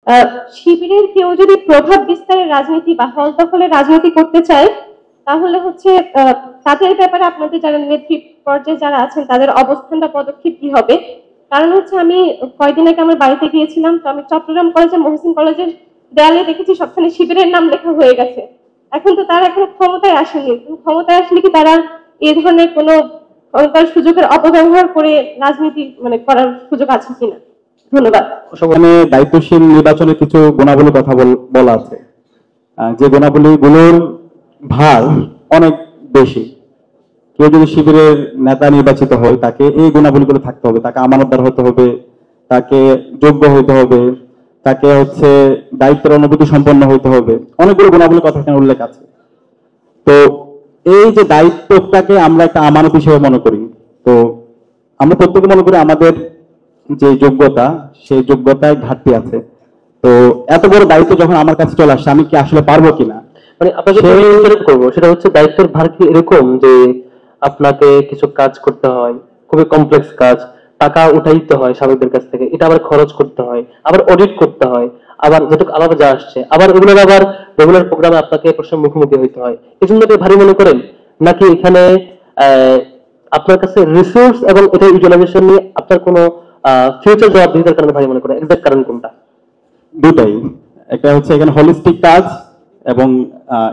আহ, শিবিরের কেউ যদি প্রভাব বিস্তারের রাজনীতি বা হল দখলের রাজনীতি করতে চায়, তাহলে হচ্ছে তাদের ব্যাপারে আপনাদের যারা নেতৃত্ব পর্যায়ে যারা আছেন তাদের অবস্থান বা পদক্ষেপ কি হবে? কারণ হচ্ছে আমি কয়দিন আগে আমার বাড়িতে গিয়েছিলাম, তো আমি চট্টগ্রাম কলেজের মহসিন কলেজের দেয়ালে দেখেছি সবখানে শিবিরের নাম লেখা হয়ে গেছে। এখন তো তারা এখনো ক্ষমতায় আসেনি, ক্ষমতায় আসলে কি তারা এই ধরনের কোনো ক্ষমতার সুযোগের অপব্যবহার করে রাজনীতি মানে করার সুযোগ আছে কিনা? ধন্যবাদ। সেখানে দায়িত্বশীল নির্বাচনের কিছু গুণাবলীর কথা বলা আছে, যে গুণাবলীগুলোর ভার অনেক বেশি। কেউ যদি শিবিরের নেতা নির্বাচিত হয় তাকে এই গুণাবলীগুলো থাকতে হবে, তাকে আমানতদার হতে হবে, তাকে যোগ্য হতে হবে, তাকে হচ্ছে দায়িত্বের অনুভূতি সম্পন্ন হতে হবে, অনেকগুলো গুণাবলীর কথা এখানে উল্লেখ আছে। তো এই যে দায়িত্বটাকে আমরা একটা আমানত হিসেবে মনে করি, তো আমরা প্রত্যেকে মনে করি আমাদের যে যোগ্যতা সেই যোগ্যতায় ঘাটতি আছে। তো এত বড় দায়িত্ব যখন আমার কাছে চলে আসছে, আমি কি আসলে পারবো কিনা, মানে আপনাকে করবো সেটা হচ্ছে দায়িত্বের ভার কি এরকম যে আপনাকে কিছু কাজ করতে হয়, খুবই কমপ্লেক্স কাজ, টাকা উঠাইতে হয় সাবেকদের কাছ থেকে, এটা আবার খরচ করতে হয়, আবার অডিট করতে হয়, আবার যেটুকু আলাদা যা আসছে, আবার এগুলোর আবার রেগুলার প্রোগ্রামে আপনাকে প্রশ্নের মুখোমুখি হইতে হয়, এই জন্য ভারী মনে করেন? নাকি এখানে আপনার কাছে রিসোর্স এবং এটা ইউটিলাইজেশন নিয়ে আপনার কোনো ফিউচার জবাবদিহিতার কারণে ভারী মনে করেন? এক্সাক্ট কারণ কোনটা? দুটাই। একটা হচ্ছে এখানে হলিস্টিক কাজ এবং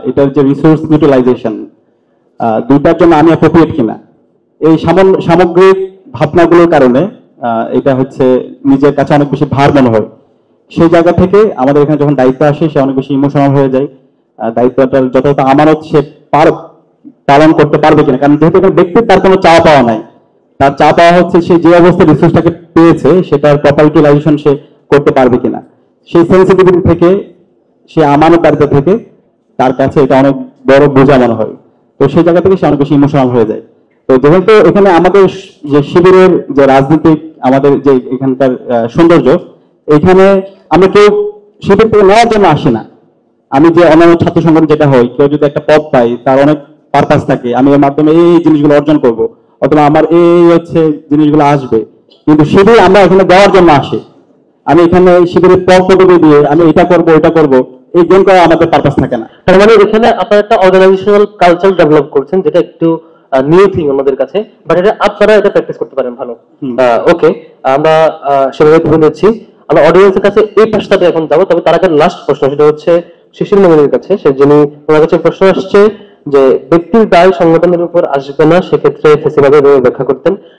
এটার যে রিসোর্স ইউটিলাইজেশন, দুইটার জন্য আমি অ্যাপ্রোপ্রিয়েট কিনা, এই সামগ্রিক ভাবনাগুলোর কারণে এটা হচ্ছে নিজের কাছে অনেক বেশি ভার মনে হয়। সেই জায়গা থেকে আমাদের এখানে যখন দায়িত্ব আসে সে অনেক বেশি ইমোশনাল হয়ে যায়। দায়িত্বটার যথাযথ আমানত সে পালন করতে পারবে কিনা, কারণ যেহেতু এখানে ব্যক্তির তার কোনো চাওয়া পাওয়া নাই, তার চা পাওয়া হচ্ছে সে যে অবস্থায় রিসোর্সটাকে পেয়েছে সেটার প্রপার ইউটিলাইজেশন সে করতে পারবে কিনা। সেই সেন্সিটিভিটি থেকে, সে আমানতদারিতা থেকে তার কাছে এটা অনেক বড় বোঝা মনে হয়। তো সেই জায়গা থেকে সে অনেক বেশি ইমোশনাল হয়ে যায়। তো যেহেতু এখানে আমাদের যে শিবিরের যে রাজনীতিক আমাদের যে এখানকার সৌন্দর্য, এখানে আমরা কেউ শিবির থেকে নেওয়ার জন্য আসি না। আমি যে অন্যান্য ছাত্র সংগঠন যেটা হয়, কেউ যদি একটা পদ পাই তার অনেক পারপাস থাকে, আমি এর মাধ্যমে এই জিনিসগুলো অর্জন করব, অথবা আমার এই হচ্ছে জিনিসগুলো আসবে। কিন্তু শিবির আমরা এখানে দেওয়ার জন্য আসি। আমি এখানে শিবিরের পদপদবি দিয়ে আমি এটা করব এটা করব, এই গেম করা আমাদের পারপাস থাকে না। তার মানে এখানে আপনারা একটা অর্গানাইজেশনাল কালচার ডেভেলপ করছেন, যেটা একটু নিউ থিং আমাদের কাছে, বাট এটা আপনারা এটা প্র্যাকটিস করতে পারেন ভালো। ওকে, আমরা সেভাবে তুলে নিচ্ছি। আমরা অডিয়েন্সের কাছে এই প্রশ্নটা এখন যাবো, তবে তার আগে লাস্ট প্রশ্ন, সেটা হচ্ছে শিশির মনিরের কাছে। সে যিনি, ওনার কাছে প্রশ্ন আসছে যে ব্যক্তির দায় সংগঠনের উপর আসবে না, সেক্ষেত্রে ফেসিবাদের ব্যাখ্যা করতেন।